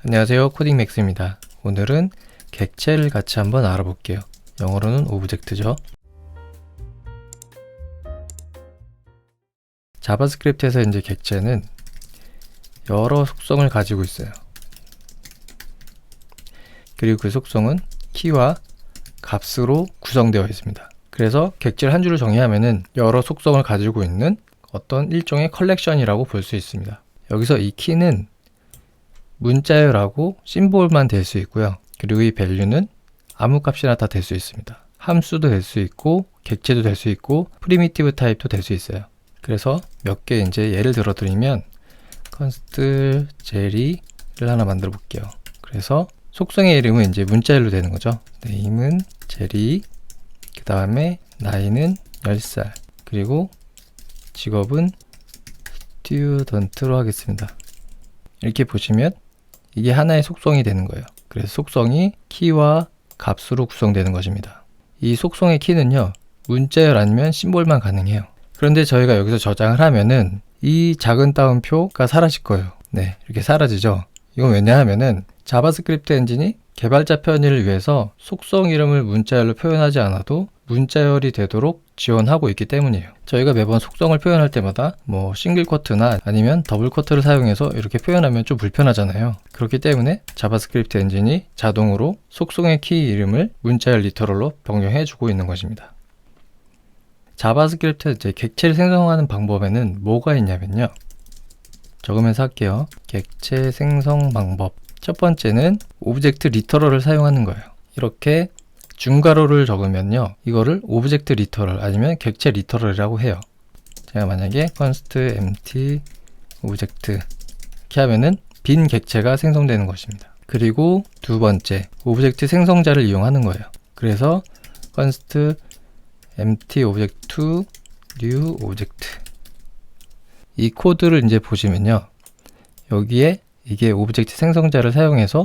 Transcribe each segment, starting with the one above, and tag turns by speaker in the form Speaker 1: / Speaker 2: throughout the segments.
Speaker 1: 안녕하세요, 코딩맥스입니다. 오늘은 객체를 같이 한번 알아볼게요. 영어로는 오브젝트죠. 자바스크립트에서 이제 객체는 여러 속성을 가지고 있어요. 그리고 그 속성은 키와 값으로 구성되어 있습니다. 그래서 객체를 한 줄을 정의하면은 여러 속성을 가지고 있는 어떤 일종의 컬렉션이라고 볼 수 있습니다. 여기서 이 키는 문자열하고 심볼만 될 수 있고요. 그리고 이 밸류는 아무 값이나 다 될 수 있습니다. 함수도 될 수 있고 객체도 될 수 있고 프리미티브 타입도 될 수 있어요. 그래서 몇 개 이제 예를 들어 드리면 const jelly를 하나 만들어 볼게요. 그래서 속성의 이름은 이제 문자열로 되는 거죠. name은 jelly, 그 다음에 나이는 10살, 그리고 직업은 student로 하겠습니다. 이렇게 보시면 이게 하나의 속성이 되는 거예요. 그래서 속성이 키와 값으로 구성되는 것입니다. 이 속성의 키는요, 문자열 아니면 심볼만 가능해요. 그런데 저희가 여기서 저장을 하면은 이 작은 따옴표가 사라질 거예요. 네, 이렇게 사라지죠. 이건 왜냐하면은 자바스크립트 엔진이 개발자 편의를 위해서 속성 이름을 문자열로 표현하지 않아도 문자열이 되도록 지원하고 있기 때문이에요. 저희가 매번 속성을 표현할 때마다 뭐 싱글 쿼트나 아니면 더블 쿼트를 사용해서 이렇게 표현하면 좀 불편하잖아요. 그렇기 때문에 자바스크립트 엔진이 자동으로 속성의 키 이름을 문자열 리터럴로 변경해 주고 있는 것입니다. 자바스크립트 이제 객체를 생성하는 방법에는 뭐가 있냐면요. 적으면서 할게요. 객체 생성 방법. 첫 번째는 오브젝트 리터럴을 사용하는 거예요. 이렇게 중괄호를 적으면요, 이거를 오브젝트 리터럴 아니면 객체 리터럴이라고 해요. 제가 만약에 const empty 오브젝트 이렇게 하면은 빈 객체가 생성되는 것입니다. 그리고 두 번째, 오브젝트 생성자를 이용하는 거예요. 그래서 const empty object to new object. 이 코드를 이제 보시면요, 여기에 이게 오브젝트 생성자를 사용해서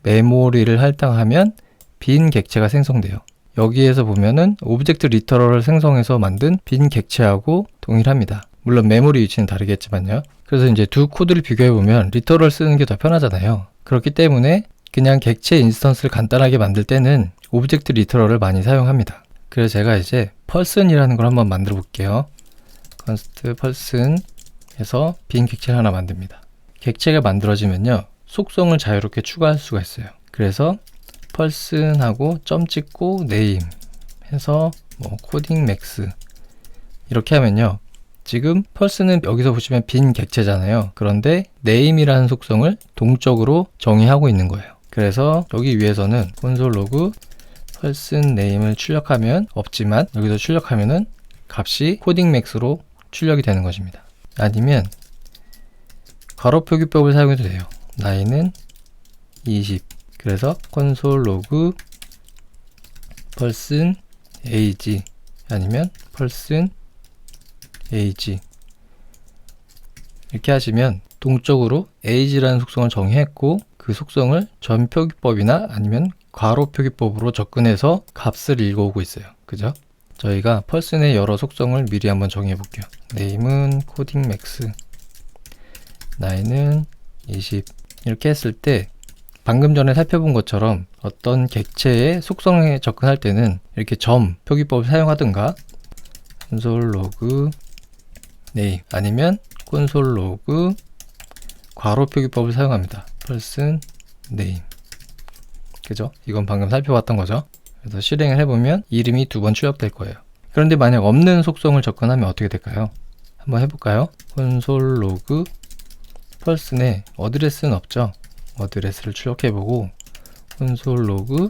Speaker 1: 메모리를 할당하면 빈 객체가 생성돼요. 여기에서 보면은 오브젝트 리터럴을 생성해서 만든 빈 객체하고 동일합니다. 물론 메모리 위치는 다르겠지만요. 그래서 이제 두 코드를 비교해 보면 리터럴 쓰는 게 더 편하잖아요. 그렇기 때문에 그냥 객체 인스턴스를 간단하게 만들 때는 오브젝트 리터럴을 많이 사용합니다. 그래서 제가 이제 person이라는 걸 한번 만들어 볼게요. const person 해서 빈 객체를 하나 만듭니다. 객체가 만들어지면요, 속성을 자유롭게 추가할 수가 있어요. 그래서 person하고 점 찍고 name 해서 뭐 코딩 맥스 이렇게 하면요, 지금 person은 여기서 보시면 빈 객체잖아요. 그런데 name이라는 속성을 동적으로 정의하고 있는 거예요. 그래서 여기 위에서는 console log person name을 출력하면 없지만 여기서 출력하면은 값이 코딩 맥스로 출력이 되는 것입니다. 아니면 괄호 표기법을 사용해도 돼요. 나이는 20. 그래서 console log person age 아니면 person age 이렇게 하시면 동적으로 age라는 속성을 정의했고 그 속성을 전 표기법이나 아니면 괄호 표기법으로 접근해서 값을 읽어오고 있어요. 그죠? 저희가 person의 여러 속성을 미리 한번 정의해 볼게요. name은 코딩 맥스, 나이는 20. 이렇게 했을 때 방금 전에 살펴본 것처럼 어떤 객체의 속성에 접근할 때는 이렇게 점 표기법을 사용하든가 console log name 아니면 console log 괄호 표기법을 사용합니다. person name. 그죠? 이건 방금 살펴봤던 거죠. 그래서 실행을 해보면 이름이 두 번 출력될 거예요. 그런데 만약 없는 속성을 접근하면 어떻게 될까요? 한번 해볼까요? console log person에 어드레스는 없죠? 어드레스를 출력해보고 console log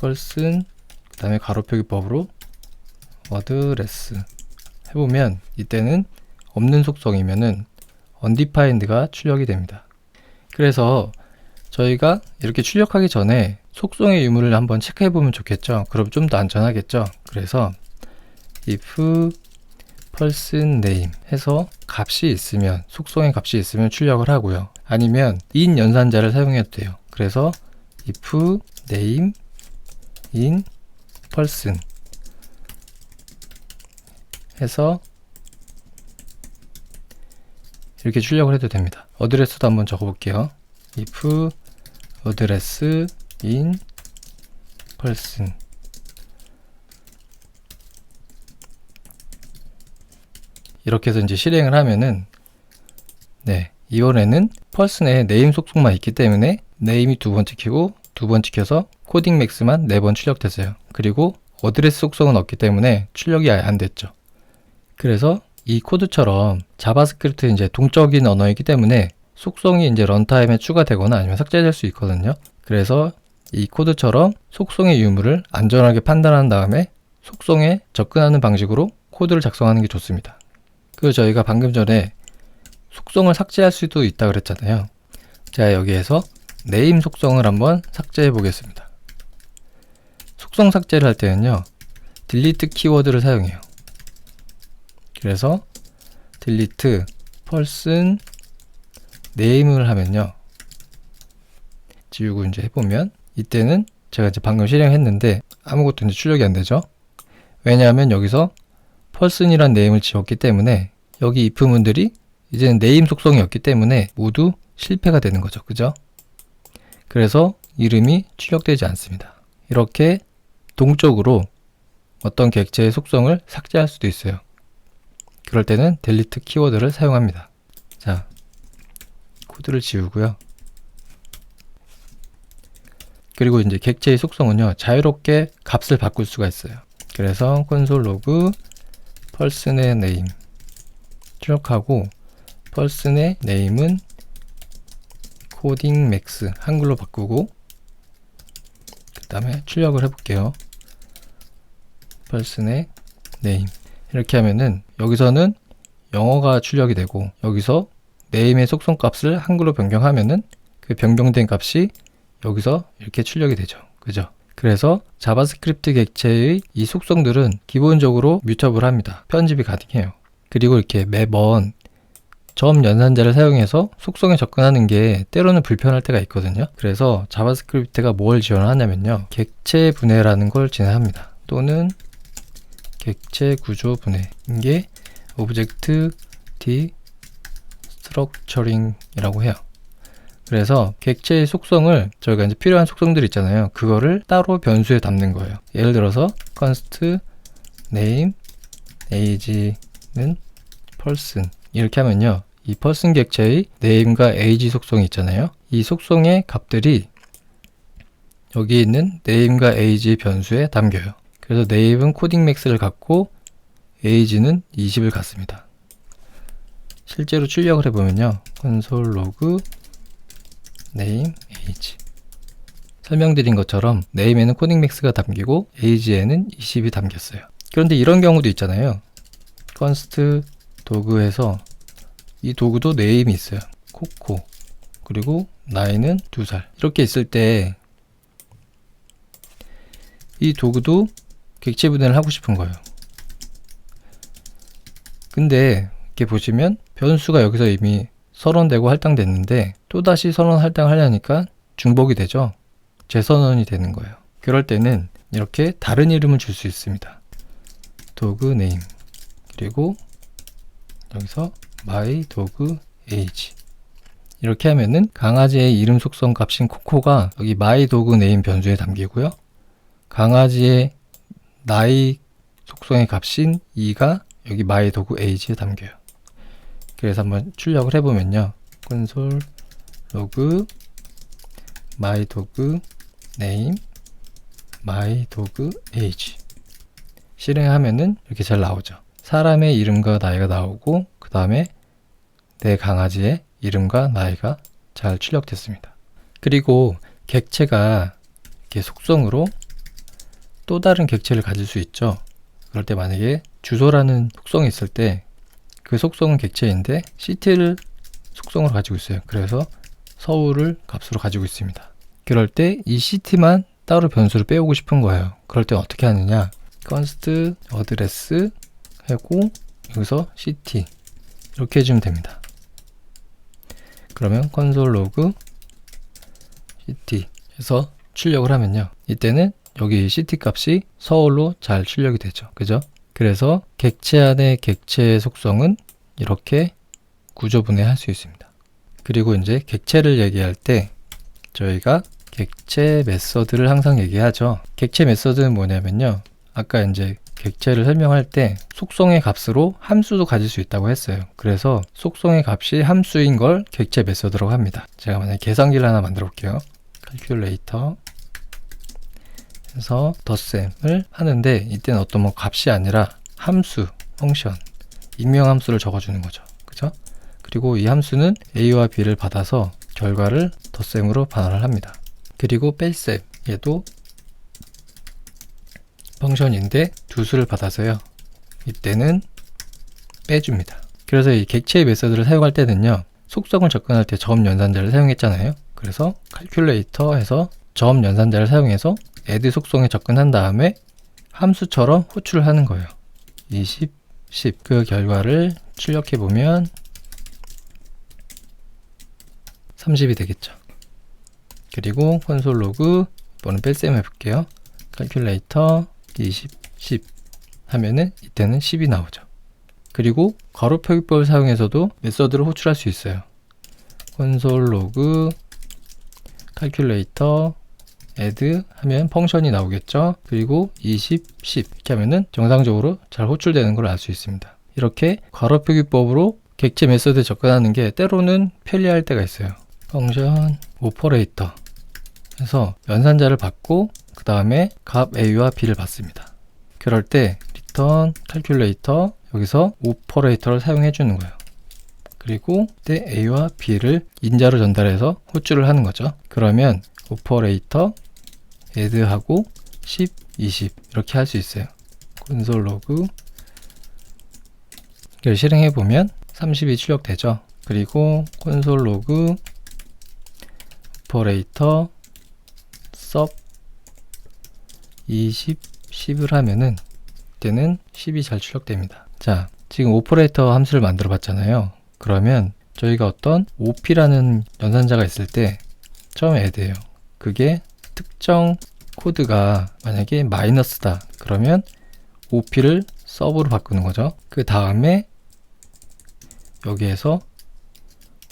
Speaker 1: person 그 다음에 괄호 표기법으로 어드레스 해보면 이때는 없는 속성이면은 undefined가 출력이 됩니다. 그래서 저희가 이렇게 출력하기 전에 속성의 유무를 한번 체크해보면 좋겠죠. 그럼 좀 더 안전하겠죠. 그래서 if person name 해서 값이 있으면, 속성의 값이 있으면 출력을 하고요. 아니면 in 연산자를 사용해도 돼요. 그래서 if name in person 해서 이렇게 출력을 해도 됩니다. 어드레스도 한번 적어볼게요. if address in person. 이렇게 해서 이제 실행을 하면은, 네, 이번에는 person의 name 속성만 있기 때문에 name이 2번 찍히고 2번 찍혀서 코딩 맥스만 4번 출력됐어요. 그리고 어드레스 속성은 없기 때문에 출력이 아예 안 됐죠. 그래서 이 코드처럼 자바스크립트 이제 동적인 언어이기 때문에 속성이 이제 런타임에 추가되거나 아니면 삭제될 수 있거든요. 그래서 이 코드처럼 속성의 유무를 안전하게 판단한 다음에 속성에 접근하는 방식으로 코드를 작성하는 게 좋습니다. 그리고 저희가 방금 전에 속성을 삭제할 수도 있다 그랬잖아요. 자, 여기에서 name 속성을 한번 삭제해 보겠습니다. 속성 삭제를 할 때는요, delete 키워드를 사용해요. 그래서 delete person name을 하면요, 지우고 이제 해보면 이때는 제가 이제 방금 실행했는데 아무것도 이제 출력이 안 되죠. 왜냐하면 여기서 person이란 name을 지웠기 때문에 여기 if문들이 이제는 name 속성이 없기 때문에 모두 실패가 되는 거죠. 그죠? 그래서 이름이 출력되지 않습니다. 이렇게 동적으로 어떤 객체의 속성을 삭제할 수도 있어요. 그럴 때는 delete 키워드를 사용합니다. 자, 코드를 지우고요. 그리고 이제 객체의 속성은요, 자유롭게 값을 바꿀 수가 있어요. 그래서 콘솔 로그 person의 name 출력하고 person의 name은 코딩 맥스 한글로 바꾸고 그 다음에 출력을 해볼게요. person의 name 이렇게 하면은 여기서는 영어가 출력이 되고 여기서 name의 속성 값을 한글로 변경하면은 그 변경된 값이 여기서 이렇게 출력이 되죠. 그죠? 그래서 자바스크립트 객체의 이 속성들은 기본적으로 뮤터블합니다. 편집이 가능해요. 그리고 이렇게 매번 점 연산자를 사용해서 속성에 접근하는 게 때로는 불편할 때가 있거든요. 그래서 자바스크립트가 뭘 지원하냐면요, 객체 분해라는 걸 진행합니다. 또는 객체 구조 분해, 이게 오브젝트 디스트럭처링이라고 해요. 그래서 객체의 속성을 저희가 이제 필요한 속성들 있잖아요. 그거를 따로 변수에 담는 거예요. 예를 들어서 const name age는 person 이렇게 하면요, 이 person 객체의 name과 age 속성이 있잖아요. 이 속성의 값들이 여기 있는 name과 age 변수에 담겨요. 그래서 name은 코딩 맥스를 갖고 age는 20을 갖습니다. 실제로 출력을 해보면요, console log name age 설명드린 것처럼 name에는 코딩 맥스가 담기고 age에는 20이 담겼어요. 그런데 이런 경우도 있잖아요. const 도그에서 이 도구도 name이 있어요. 코코 그리고 나이는 2살 이렇게 있을 때 이 도구도 객체 분해를 하고 싶은 거예요. 근데 이렇게 보시면 변수가 여기서 이미 선언되고 할당됐는데 또다시 선언 할당하려니까 중복이 되죠. 재선언이 되는 거예요. 그럴 때는 이렇게 다른 이름을 줄 수 있습니다. 도그 네임 그리고 여기서 my dog age 이렇게 하면은 강아지의 이름 속성 값인 코코가 여기 my dog name 변수에 담기고요. 강아지의 나이 속성의 값인 2가 여기 my dog age에 담겨요. 그래서 한번 출력을 해보면요, console log my dog name my dog age 실행하면은 이렇게 잘 나오죠. 사람의 이름과 나이가 나오고 그 다음에 내 강아지의 이름과 나이가 잘 출력됐습니다. 그리고 객체가 이렇게 속성으로 또 다른 객체를 가질 수 있죠. 그럴 때 만약에 주소라는 속성이 있을 때 그 속성은 객체인데 city를 속성으로 가지고 있어요. 그래서 서울을 값으로 가지고 있습니다. 그럴 때 이 city만 따로 변수를 빼오고 싶은 거예요. 그럴 때 어떻게 하느냐, const address 하고 여기서 city 이렇게 해주면 됩니다. 그러면 console log city 해서 출력을 하면요, 이때는 여기 city 값이 서울로 잘 출력이 되죠. 그죠? 그래서 객체 안의 객체의 속성은 이렇게 구조 분해할 수 있습니다. 그리고 이제 객체를 얘기할 때 저희가 객체 메서드를 항상 얘기하죠. 객체 메서드는 뭐냐면요. 아까 이제 객체를 설명할 때 속성의 값으로 함수도 가질 수 있다고 했어요. 그래서 속성의 값이 함수인 걸 객체 메서드라고 합니다. 제가 만약에 계산기를 하나 만들어 볼게요. calculator 해서 덧셈을 하는데 이때는 어떤 뭐 값이 아니라 함수, 펑션, 익명 함수를 적어주는 거죠. 그죠? 그리고 이 함수는 A와 B를 받아서 결과를 덧셈으로 반환을 합니다. 그리고 뺄셈, 얘도 펑션인데 두 수를 받아서요. 이때는 빼줍니다. 그래서 이 객체의 메서드를 사용할 때는요. 속성을 접근할 때 점 연산자를 사용했잖아요. 그래서 calculator 해서 점 연산자를 사용해서 add 속성에 접근한 다음에 함수처럼 호출을 하는 거예요. 20, 10. 그 결과를 출력해 보면 30이 되겠죠. 그리고 콘솔 로그 이번엔 뺄셈 해볼게요. calculator 20, 10 하면은 이때는 10이 나오죠. 그리고 괄호 표기법을 사용해서도 메서드를 호출할 수 있어요. 콘솔 로그 calculator add 하면 펑션이 나오겠죠. 그리고 20, 10 이렇게 하면은 정상적으로 잘 호출되는 걸 알 수 있습니다. 이렇게 괄호 표기법으로 객체 메서드에 접근하는 게 때로는 편리할 때가 있어요. 펑션 오퍼레이터 해서 연산자를 받고 그 다음에 값 A와 B를 받습니다. 그럴 때 return calculator 여기서 오퍼레이터를 사용해 주는 거예요. 그리고 그때 A와 B를 인자로 전달해서 호출을 하는 거죠. 그러면 오퍼레이터 add하고 10, 20 이렇게 할 수 있어요. 콘솔 로그 이걸 실행해 보면 30이 출력되죠. 그리고 콘솔 로그 오퍼레이터 sub 20, 10을 하면은 이때는 10이 잘 출력됩니다. 자, 지금 오퍼레이터 함수를 만들어 봤잖아요. 그러면 저희가 어떤 op라는 연산자가 있을 때 처음에 add해요. 그게 특정 코드가 만약에 마이너스다 그러면 op를 sub로 바꾸는 거죠. 그 다음에 여기에서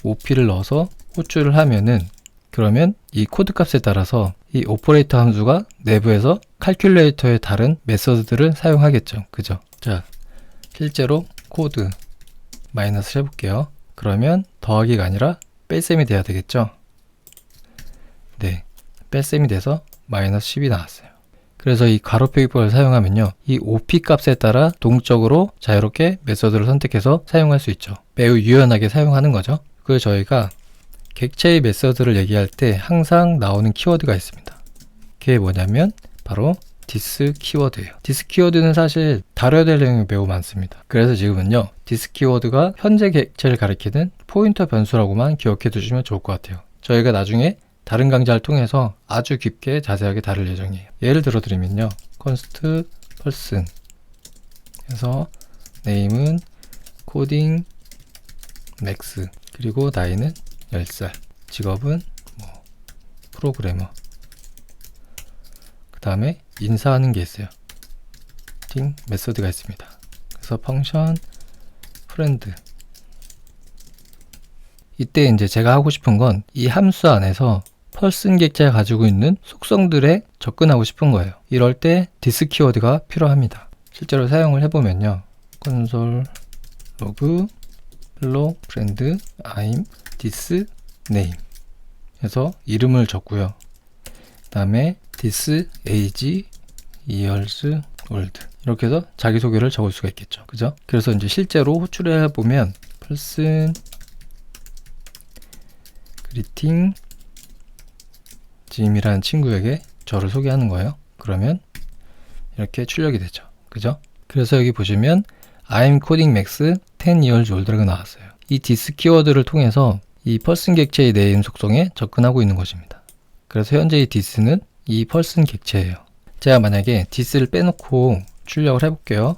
Speaker 1: op를 넣어서 호출을 하면은 그러면 이 코드 값에 따라서 이 오퍼레이터 함수가 내부에서 칼큘레이터의 다른 메서드들을 사용하겠죠. 그죠? 자, 실제로 코드 마이너스 해볼게요. 그러면 더하기가 아니라 뺄셈이 돼야 되겠죠. 네, 뺄셈이 돼서 마이너스 10이 나왔어요. 그래서 이 괄호 표기법을 사용하면요. 이 op 값에 따라 동적으로 자유롭게 메서드를 선택해서 사용할 수 있죠. 매우 유연하게 사용하는 거죠. 그걸 저희가 객체의 메서드를 얘기할 때 항상 나오는 키워드가 있습니다. 그게 뭐냐면 바로 this 키워드예요. this 키워드는 사실 다뤄야 될 내용이 매우 많습니다. 그래서 지금은요. this 키워드가 현재 객체를 가리키는 포인터 변수라고만 기억해 두시면 좋을 것 같아요. 저희가 나중에 다른 강좌를 통해서 아주 깊게 자세하게 다룰 예정이에요. 예를 들어 드리면요. const person 해서 name은 coding max 그리고 나이는 10살 직업은 뭐 프로그래머 그 다음에 인사하는 게 있어요. 메소드가 있습니다. 그래서 펑션 friend 이때 이제 제가 하고 싶은 건 이 함수 안에서 person 객체가 가지고 있는 속성들에 접근하고 싶은 거예요. 이럴 때 this 키워드가 필요합니다. 실제로 사용을 해보면요. console log hello friend I'm this name 해서 이름을 적고요. 그 다음에 this age years old 이렇게 해서 자기소개를 적을 수가 있겠죠. 그죠? 그래서 이제 실제로 호출을 해보면 person greeting 짐이라는 친구에게 저를 소개하는 거예요. 그러면 이렇게 출력이 되죠. 그죠? 그래서 여기 보시면 I'm coding max 10 years old라고 나왔어요. 이 this 키워드를 통해서 이 person 객체의 네임 속성에 접근하고 있는 것입니다. 그래서 현재 이 this는 이 person 객체예요. 제가 만약에 this를 빼놓고 출력을 해볼게요.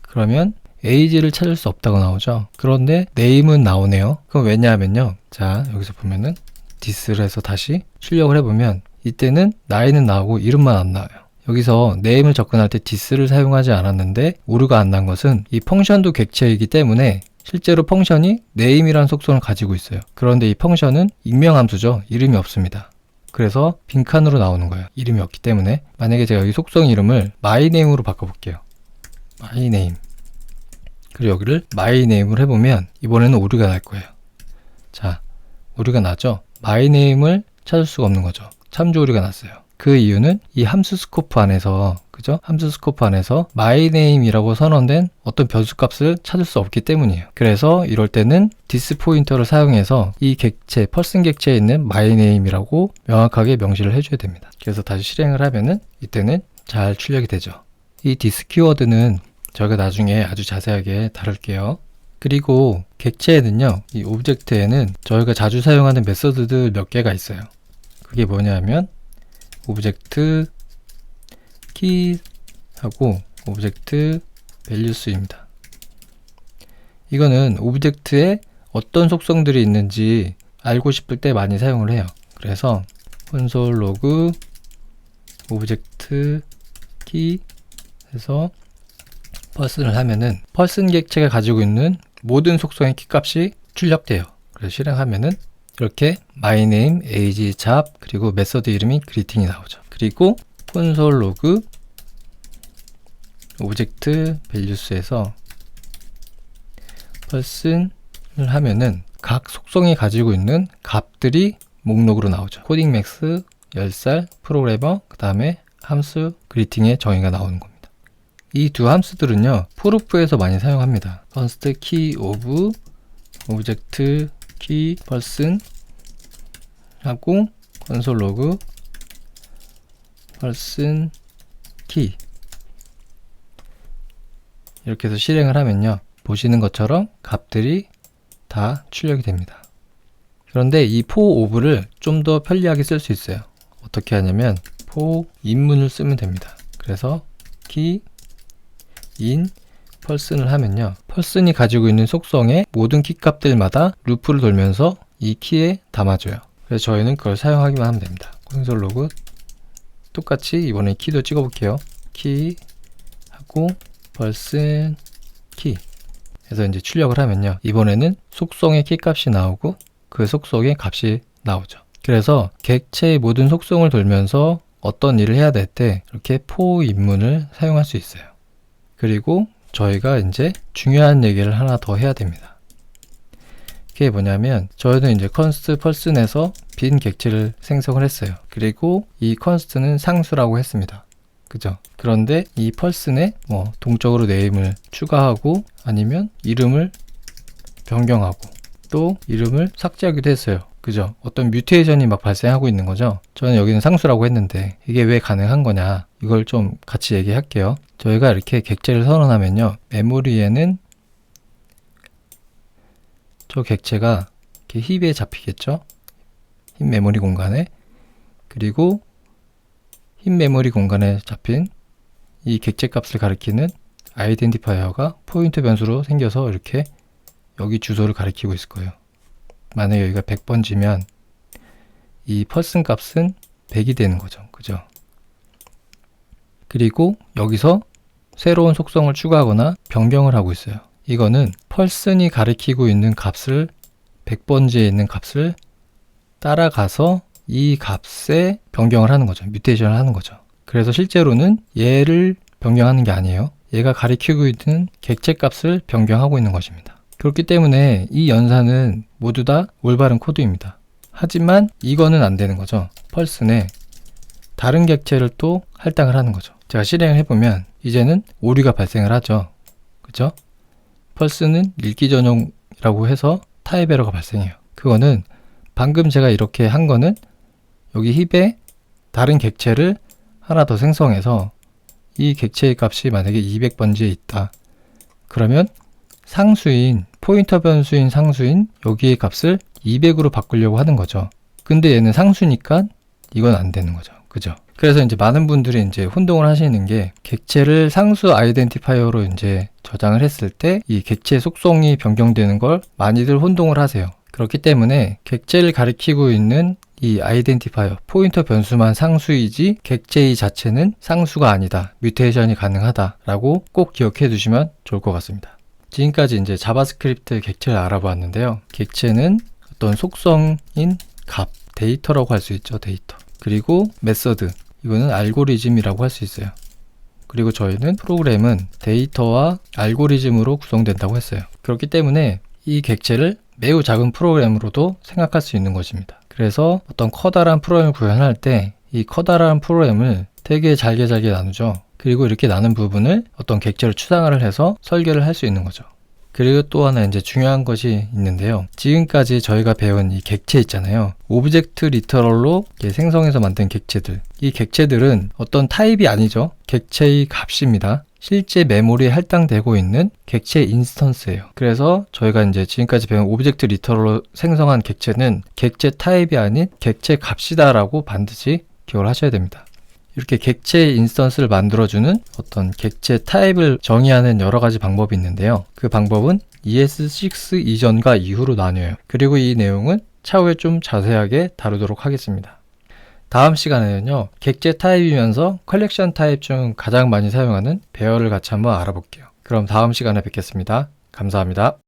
Speaker 1: 그러면 age를 찾을 수 없다고 나오죠. 그런데 name은 나오네요. 그럼 왜냐하면요. 자, 여기서 보면은 this를 해서 다시 출력을 해보면 이때는 나이는 나오고 이름만 안 나와요. 여기서 name을 접근할 때 this를 사용하지 않았는데 오류가 안 난 것은 이 펑션도 객체이기 때문에 실제로 펑션이 name이라는 속성을 가지고 있어요. 그런데 이 펑션은 익명함수죠. 이름이 없습니다. 그래서 빈칸으로 나오는 거예요. 이름이 없기 때문에. 만약에 제가 여기 속성 이름을 myname으로 바꿔볼게요. myname. 그리고 여기를 myname으로 해보면 이번에는 오류가 날 거예요. 자, 오류가 나죠? myname을 찾을 수가 없는 거죠. 참조 오류가 났어요. 그 이유는 이 함수 스코프 안에서, 그죠? 함수 스코프 안에서 myname이라고 선언된 어떤 변수 값을 찾을 수 없기 때문이에요. 그래서 이럴 때는 this 포인터를 사용해서 이 객체, person 객체에 있는 myname이라고 명확하게 명시를 해줘야 됩니다. 그래서 다시 실행을 하면은 이때는 잘 출력이 되죠. 이 this 키워드는 저희가 나중에 아주 자세하게 다룰게요. 그리고 객체에는요, 이 오브젝트에는 저희가 자주 사용하는 메서드들 몇 개가 있어요. 그게 뭐냐면 오브젝트 키 하고 오브젝트 밸류스입니다. 이거는 오브젝트에 어떤 속성들이 있는지 알고 싶을 때 많이 사용을 해요. 그래서 콘솔 로그 오브젝트 키 해서 person을 하면은 person 객체가 가지고 있는 모든 속성의 키값이 출력돼요. 그래서 실행하면은 이렇게 myname, age, 잡, 그리고 메서드 이름이 greeting이 나오죠. 그리고 콘솔 로그 오브젝트 밸류스에서 person을 하면은 각 속성이 가지고 있는 값들이 목록으로 나오죠. 코딩 맥스, 10살, 프로그래머, 그 다음에 함수 greeting의 정의가 나오는 겁니다. 이 두 함수들은요, 프루프에서 많이 사용합니다. const key of 오브젝트 키 person 하고 콘솔 로그 person key 이렇게 해서 실행을 하면요, 보시는 것처럼 값들이 다 출력이 됩니다. 그런데 이 for of를 좀 더 편리하게 쓸 수 있어요. 어떻게 하냐면 for in문을 쓰면 됩니다. 그래서 key in person을 하면요, person이 가지고 있는 속성의 모든 키 값들마다 루프를 돌면서 이 키에 담아줘요. 그래서 저희는 그걸 사용하기만 하면 됩니다. 콘솔 로그 똑같이 이번에 키도 찍어볼게요. 키 하고 person 키 해서 이제 출력을 하면요, 이번에는 속성의 키 값이 나오고 그 속성의 값이 나오죠. 그래서 객체의 모든 속성을 돌면서 어떤 일을 해야 될 때 이렇게 for 인문을 사용할 수 있어요. 그리고 저희가 이제 중요한 얘기를 하나 더 해야 됩니다. 그게 뭐냐면 저희는 이제 const person에서 빈 객체를 생성을 했어요. 그리고 이 const는 상수라고 했습니다. 그죠? 그런데 이 person에 뭐 동적으로 name을 추가하고 아니면 이름을 변경하고 또 이름을 삭제하기도 했어요. 그죠? 어떤 뮤테이션이 막 발생하고 있는 거죠. 저는 여기는 상수라고 했는데 이게 왜 가능한 거냐, 이걸 좀 같이 얘기할게요. 저희가 이렇게 객체를 선언하면요, 메모리에는 저 객체가 이렇게 힙에 잡히겠죠? 힙 메모리 공간에. 그리고 힙 메모리 공간에 잡힌 이 객체 값을 가리키는 아이덴티파이어가 포인터 변수로 생겨서 이렇게 여기 주소를 가리키고 있을 거예요. 만약에 여기가 100번지면 이 person 값은 100이 되는 거죠. 그죠? 그리고 여기서 새로운 속성을 추가하거나 변경을 하고 있어요. 이거는 person이 가리키고 있는 값을 100번지에 있는 값을 따라가서 이 값에 변경을 하는 거죠. 뮤테이션을 하는 거죠. 그래서 실제로는 얘를 변경하는 게 아니에요. 얘가 가리키고 있는 객체 값을 변경하고 있는 것입니다. 그렇기 때문에 이 연산은 모두 다 올바른 코드입니다. 하지만 이거는 안 되는 거죠. person에 다른 객체를 또 할당을 하는 거죠. 제가 실행을 해보면 이제는 오류가 발생을 하죠. 그죠? person는 읽기 전용이라고 해서 타입 에러가 발생해요. 그거는 방금 제가 이렇게 한 거는 여기 힙에 다른 객체를 하나 더 생성해서 이 객체의 값이 만약에 200번지에 있다. 그러면 상수인, 포인터 변수인 상수인 여기의 값을 200으로 바꾸려고 하는 거죠. 근데 얘는 상수니까 이건 안 되는 거죠. 그죠? 그래서 이제 많은 분들이 이제 혼동을 하시는 게 객체를 상수 아이덴티파이어로 이제 저장을 했을 때 이 객체 속성이 변경되는 걸 많이들 혼동을 하세요. 그렇기 때문에 객체를 가리키고 있는 이 아이덴티파이어, 포인터 변수만 상수이지 객체의 자체는 상수가 아니다. 뮤테이션이 가능하다라고 꼭 기억해 두시면 좋을 것 같습니다. 지금까지 이제 자바스크립트 객체를 알아보았는데요. 객체는 어떤 속성인 값, 데이터라고 할 수 있죠. 데이터. 그리고 메서드, 이거는 알고리즘이라고 할 수 있어요. 그리고 저희는 프로그램은 데이터와 알고리즘으로 구성된다고 했어요. 그렇기 때문에 이 객체를 매우 작은 프로그램으로도 생각할 수 있는 것입니다. 그래서 어떤 커다란 프로그램을 구현할 때 이 커다란 프로그램을 되게 잘게 나누죠. 그리고 이렇게 나눈 부분을 어떤 객체로 추상화를 해서 설계를 할 수 있는 거죠. 그리고 또 하나 이제 중요한 것이 있는데요. 지금까지 저희가 배운 이 객체 있잖아요. 오브젝트 리터럴로 생성해서 만든 객체들. 이 객체들은 어떤 타입이 아니죠. 객체의 값입니다. 실제 메모리에 할당되고 있는 객체 인스턴스예요. 그래서 저희가 이제 지금까지 배운 오브젝트 리터럴로 생성한 객체는 객체 타입이 아닌 객체 값이다라고 반드시 기억을 하셔야 됩니다. 이렇게 객체 인스턴스를 만들어주는 어떤 객체 타입을 정의하는 여러 가지 방법이 있는데요. 그 방법은 ES6 이전과 이후로 나뉘어요. 그리고 이 내용은 차후에 좀 자세하게 다루도록 하겠습니다. 다음 시간에는요, 객체 타입이면서 컬렉션 타입 중 가장 많이 사용하는 배열을 같이 한번 알아볼게요. 그럼 다음 시간에 뵙겠습니다. 감사합니다.